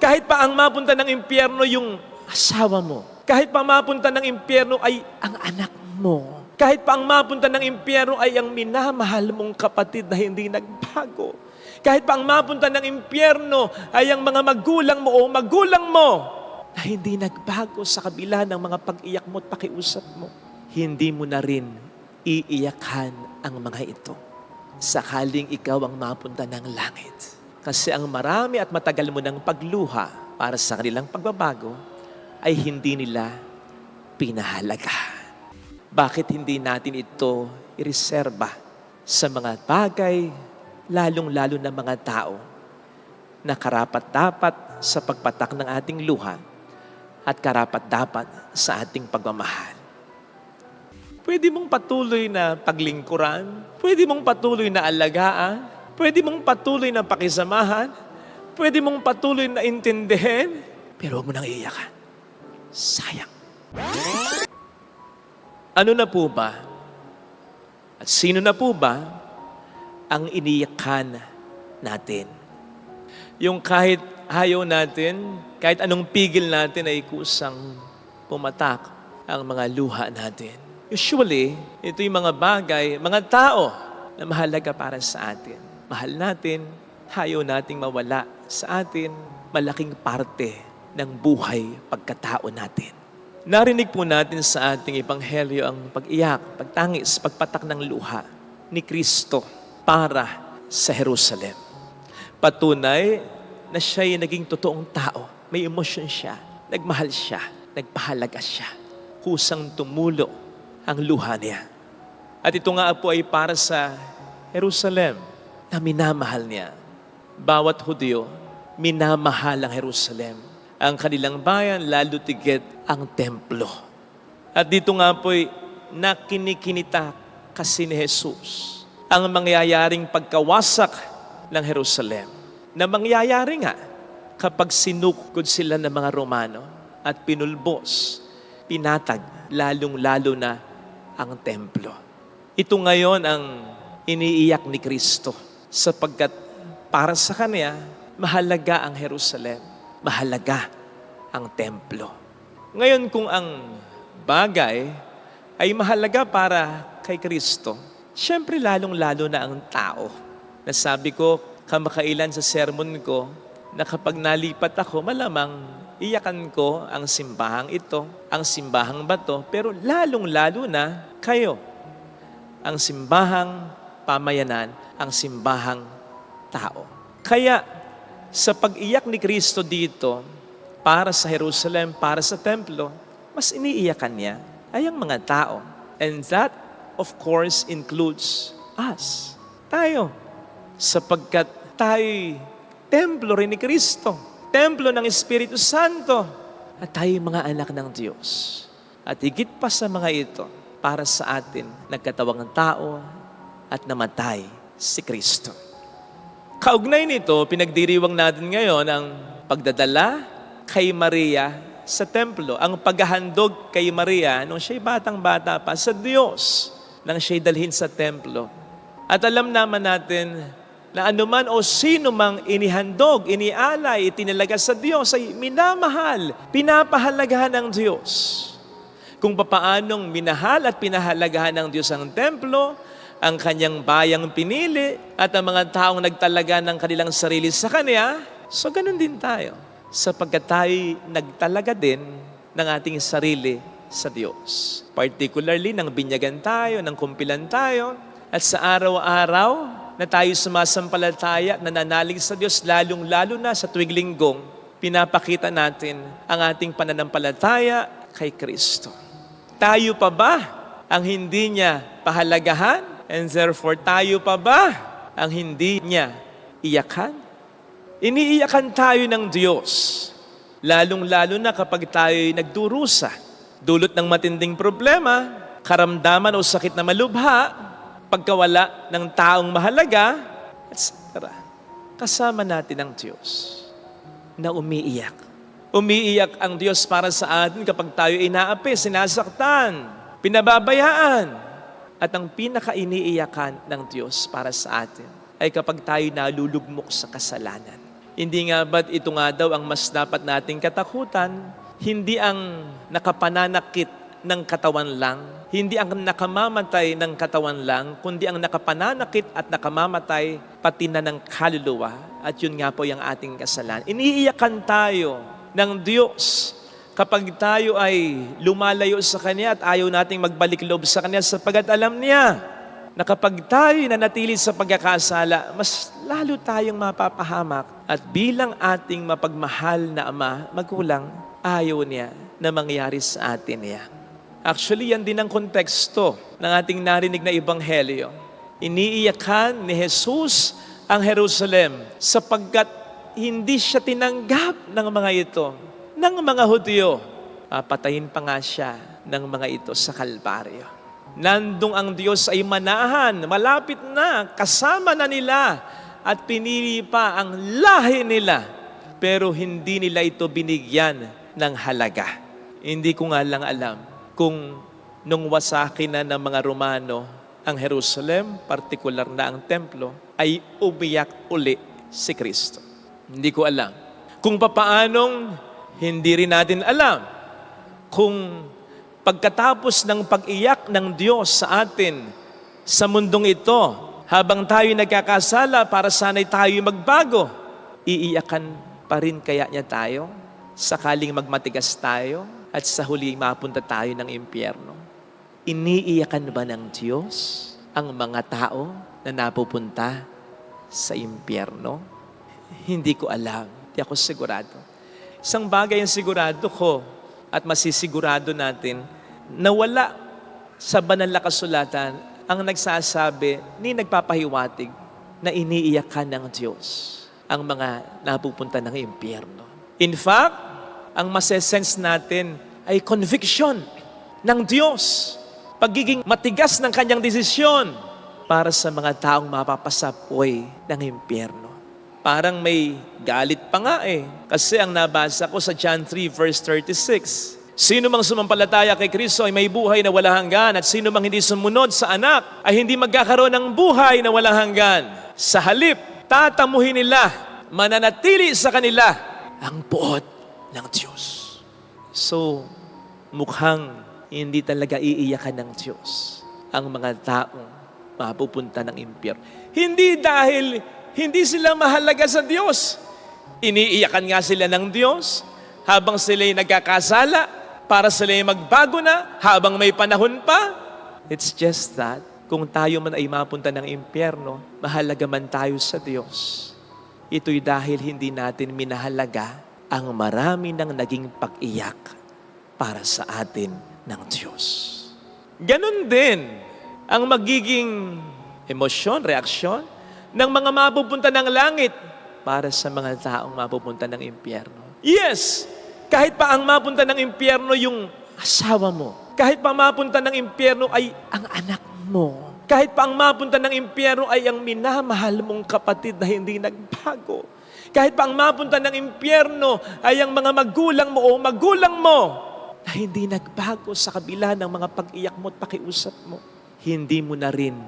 Kahit pa ang mapunta ng impyerno yung asawa mo. Kahit pa mapunta ng impyerno ay ang anak mo. Kahit pa ang mapunta ng impyerno ay ang minamahal mong kapatid na hindi nagbago. Kahit pa ang mapunta ng impyerno ay ang mga magulang mo o magulang mo na hindi nagbago sa kabila ng mga pag-iyak mo at pakiusap mo. Hindi mo na rin iiyakan ang mga ito sakaling ikaw ang mapunta ng langit. Kasi ang marami at matagal mo ng pagluha para sa kanilang pagbabago ay hindi nila pinahalagahan. Bakit hindi natin ito ireserba sa mga bagay, lalong-lalo na mga tao na karapat-dapat sa pagpatak ng ating luha at karapat-dapat sa ating pagmamahal? Pwede mong patuloy na paglingkuran, pwede mong patuloy na alagaan, pwede mong patuloy na pakisamahan, pwede mong patuloy na intindihin, pero huwag mo nang iiyakan. Sayang. Ano na po ba? At sino na po ba ang iniyakan natin? Yung kahit ayaw natin, kahit anong pigil natin ay kusang pumatak ang mga luha natin. Usually, ito yung mga bagay, mga tao na mahalaga para sa atin. Mahal natin, ayaw nating mawala sa atin, malaking parte ng buhay pagkatao natin. Narinig po natin sa ating ebanghelyo ang pag-iyak, pagtangis, pagpatak ng luha ni Kristo para sa Jerusalem. Patunay na siya'y naging totoong tao. May emosyon siya, nagmahal siya, nagpahalaga siya. Kusang tumulo ang luha niya. At ito nga po ay para sa Jerusalem na minamahal niya. Bawat Hudyo, minamahal ang Jerusalem. Ang kanilang bayan, lalo tigit ang templo. At dito nga po ay nakinikinita kasi ni Jesus ang mangyayaring pagkawasak ng Jerusalem. Na mangyayari nga kapag sinukod sila ng mga Romano at pinulbos, pinatag, lalong-lalo na ang templo. Ito ngayon ang iniiyak ni Kristo sapagkat para sa Kanya, mahalaga ang Jerusalem, mahalaga ang templo. Ngayon kung ang bagay ay mahalaga para kay Kristo, siyempre lalong-lalo na ang tao. Nasabi ko kamakailan sa sermon ko na kapag nalipat ako, malamang iyakan ko ang simbahang ito, ang simbahang bato, pero lalong-lalo na kayo. Ang simbahang pamayanan, ang simbahang tao. Kaya sa pag-iyak ni Kristo dito, para sa Jerusalem, para sa templo, mas iniiyakan niya ay ang mga tao. And that, of course, includes us. Tayo. Sapagkat tayo'y templo rin ni Kristo. Templo ng Espiritu Santo. At tayo'y mga anak ng Diyos. At higit pa sa mga ito, para sa atin, nagkatawang tao at namatay si Kristo. Kaugnay nito, pinagdiriwang natin ngayon ang pagdadala kay Maria sa templo. Ang paghahandog kay Maria nung siya'y batang-bata pa sa Diyos nang siya'y dalhin sa templo. At alam naman natin na anuman o sino mang inihandog, inialay, itinalaga sa Diyos ay minamahal, pinapahalagahan ng Diyos. Kung papaanong minahal at pinahalagahan ng Diyos ang templo, ang kanyang bayang pinili at ang mga taong nagtalaga ng kanilang sarili sa Kanya, so ganun din tayo. Sapagkat tayo nagtalaga din ng ating sarili sa Diyos. Particularly, nang binyagan tayo, nang kumpilan tayo, at sa araw-araw na tayo sumasampalataya, nananalig sa Diyos, lalong-lalo na sa tuwing linggong, pinapakita natin ang ating pananampalataya kay Kristo. Tayo pa ba ang hindi niya pahalagahan? And therefore, tayo pa ba ang hindi niya iyakan? Iniiyakan tayo ng Diyos, lalong-lalo na kapag tayo'y nagdurusa, dulot ng matinding problema, karamdaman o sakit na malubha, pagkawala ng taong mahalaga, etc. Kasama natin ang Diyos na umiiyak. Umiiyak ang Diyos para sa atin kapag tayo inaapi, sinasaktan, pinababayaan. At ang pinaka-iniiyakan ng Diyos para sa atin ay kapag tayo nalulugmok sa kasalanan. Hindi nga ba't ito nga daw ang mas dapat nating katakutan? Hindi ang nakapananakit ng katawan lang, hindi ang nakamamatay ng katawan lang, kundi ang nakapananakit at nakamamatay pati na ng kaluluwa. At yun nga po yung ating kasalanan. Iniiyakan tayo ng Diyos kapag tayo ay lumalayo sa Kanya at ayaw nating magbalik loob sa Kanya sapagkat alam niya na kapag tayo nanatili sa pagkakasala, mas lalo tayong mapapahamak. At bilang ating mapagmahal na Ama, magulang, ayaw niya na mangyari sa atin niya. Actually, yan din ang konteksto ng ating narinig na ebanghelyo. Iniiyakan ni Jesus ang Jerusalem sapagkat hindi siya tinanggap ng mga ito, ng mga Hudyo. Papatayin pa nga siya ng mga ito sa Kalbaryo. Nandong ang Diyos ay manahan, malapit na, kasama na nila at pinili pa ang lahi nila. Pero hindi nila ito binigyan ng halaga. Hindi ko nga lang alam kung nung wasakin na ng mga Romano ang Jerusalem, partikular na ang templo, ay umiyak uli si Kristo. Hindi ko alam. Kung papaanong, hindi rin natin alam kung pagkatapos ng pag-iyak ng Diyos sa atin sa mundong ito, habang tayo nagkakasala para sana'y tayo magbago, iiyakan pa rin kaya niya tayo? Sakaling magmatigas tayo at sa huli mapunta tayo ng impyerno. Iniiyakan ba ng Diyos ang mga tao na napupunta sa impyerno? Hindi ko alam. Hindi ako sigurado. Isang bagay ang sigurado ko at masisigurado natin na wala sa banal na kasulatan ang nagsasabi ni nagpapahiwatig na iniiyakan ng Diyos ang mga napupunta ng impyerno. In fact, ang masesense natin ay conviction ng Diyos. Pagiging matigas ng kanyang desisyon para sa mga taong mapapasapoy ng impyerno. Parang may galit pa nga Kasi ang nabasa ko sa John 3 verse 36, sino mang sumampalataya kay Kristo ay may buhay na walang hanggan at sino mang hindi sumunod sa anak ay hindi magkakaroon ng buhay na walang hanggan. Sa halip, tatamuhin nila, mananatili sa kanila ang puot ng Diyos. So, mukhang hindi talaga iiyakan ng Diyos ang mga taong mapupunta ng impyerno. Hindi dahil hindi sila mahalaga sa Diyos. Iniiyakan nga sila ng Diyos habang sila'y nagkakasala para sila'y magbago na habang may panahon pa. It's just that kung tayo man ay mapunta ng impyerno, mahalaga man tayo sa Diyos. Ito'y dahil hindi natin minahalaga ang marami ng naging pag-iyak para sa atin ng Diyos. Ganon din ang magiging emosyon, reaksyon ng mga mapupunta ng langit para sa mga taong mapupunta ng impyerno. Yes, kahit pa ang mapunta ng impyerno yung asawa mo, kahit pa mapunta ng impyerno ay ang anak mo, kahit pa ang mapunta ng impyerno ay ang minamahal mong kapatid na hindi nagbago, kahit pa ang mapunta ng impyerno ay ang mga magulang mo o magulang mo na hindi nagbago sa kabila ng mga pag-iyak mo at pakiusap mo, hindi mo na rin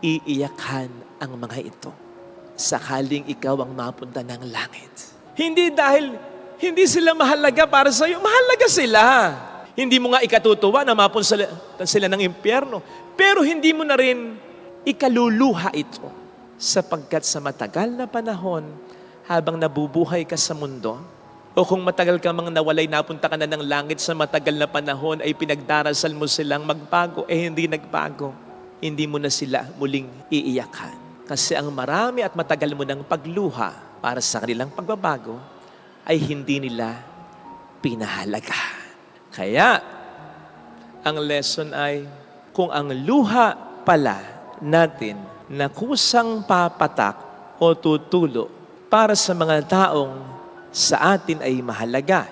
iiyakan ang mga ito sakaling ikaw ang mapunta ng langit. Hindi dahil hindi sila mahalaga para sa iyo, mahalaga sila. Hindi mo nga ikatutuwa na mapunta sila ng impyerno, pero hindi mo na rin ikaluluha ito sapagkat sa matagal na panahon habang nabubuhay ka sa mundo, o kung matagal ka mang nawalay, napunta ka na ng langit sa matagal na panahon, ay pinagdarasal mo silang magbago, hindi nagbago. Hindi mo na sila muling iiyakan. Kasi ang marami at matagal mo ng pagluha para sa kanilang pagbabago, ay hindi nila pinahalaga. Kaya, ang lesson ay, kung ang luha pala natin na kusang papatak o tutulo para sa mga taong sa atin ay mahalaga,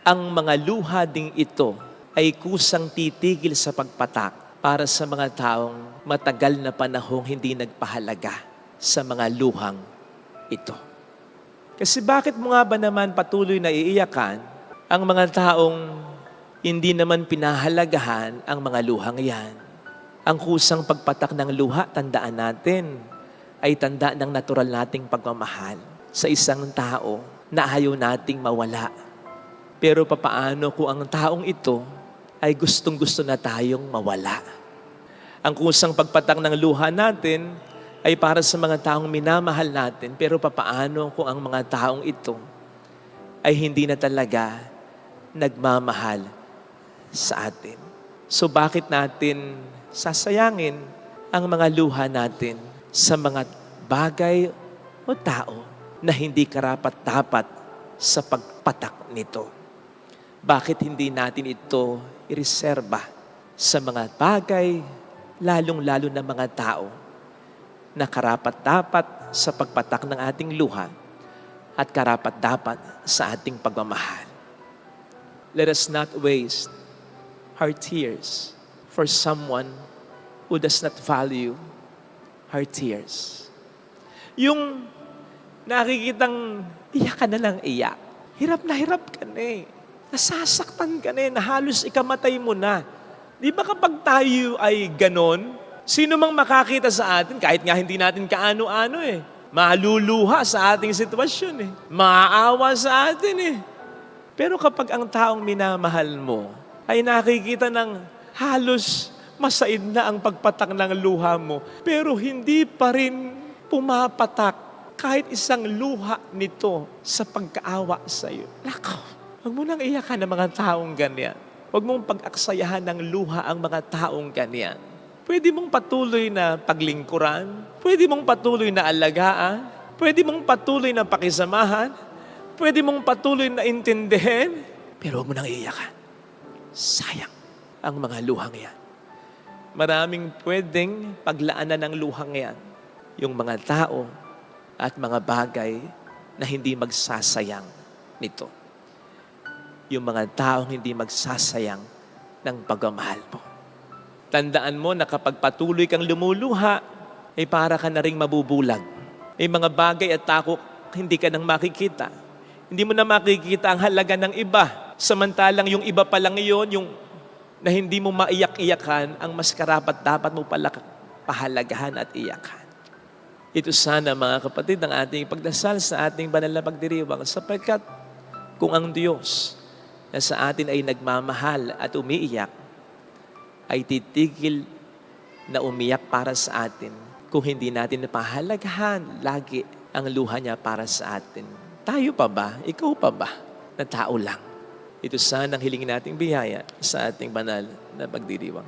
ang mga luha ding ito ay kusang titigil sa pagpatak para sa mga taong matagal na panahong hindi nagpahalaga sa mga luhang ito. Kasi bakit mo nga ba naman patuloy na iiyakan ang mga taong hindi naman pinahalagahan ang mga luhang yan? Ang kusang pagpatak ng luha, tandaan natin, ay tanda ng natural nating pagmamahal. sa isang tao na ayaw nating mawala. Pero papaano kung ang taong ito ay gustong-gusto na tayong mawala? Ang kusang pagpatak ng luha natin ay para sa mga taong minamahal natin. Pero papaano kung ang mga taong ito ay hindi na talaga nagmamahal sa atin? So bakit natin sasayangin ang mga luha natin sa mga bagay o tao na hindi karapat-dapat sa pagpatak nito? Bakit hindi natin ito ireserba sa mga bagay, lalong-lalo na mga tao na karapat-dapat sa pagpatak ng ating luha at karapat-dapat sa ating pagmamahal? Let us not waste our tears for someone who does not value our tears. Yung nakikitang iyak ka na lang iyak. Hirap ka na eh. Nasasaktan ka na eh, na halos ikamatay mo na. Di ba kapag tayo ay ganon, sino mang makakita sa atin, kahit nga hindi natin kaano-ano eh, maluluha sa ating sitwasyon eh, maaawa sa atin eh. Pero kapag ang taong minamahal mo ay nakikita ng halos masaid na ang pagpatak ng luha mo, pero hindi pa rin pumapatak kahit isang luha nito sa pagkaawa sa iyo. Nako, huwag mo nang iyakan ng mga taong ganyan. Huwag mong pag-aksayahan ng luha ang mga taong ganyan. Pwede mong patuloy na paglingkuran, pwede mong patuloy na alagaan, pwede mong patuloy na pakisamahan, pwede mong patuloy na intindihin, pero huwag mo nang iyakan. Sayang ang mga luhang yan. Maraming pwedeng paglaanan ng luhang yan. Yung mga tao at mga bagay na hindi magsasayang nito. Yung mga taong hindi magsasayang ng pagmamahal mo. Tandaan mo na kapag patuloy kang lumuluha, ay para ka na ring mabubulag. May mga bagay at tako hindi ka nang makikita. Hindi mo na makikita ang halaga ng iba. Samantalang yung iba pa lang iyon, yung na hindi mo maiyak-iyakan, ang mas karapat-dapat mo pala pahalagahan at iyakan. Ito sana mga kapatid ang ating pagdasal sa ating banal na pagdiriwang, sapagkat kung ang Diyos na sa atin ay nagmamahal at umiiyak, ay titigil na umiyak para sa atin kung hindi natin napahalagahan lagi ang luha niya para sa atin. Tayo pa ba? Ikaw pa ba? Na tao lang. Ito sana ang hilingin nating biyaya sa ating banal na pagdiriwang.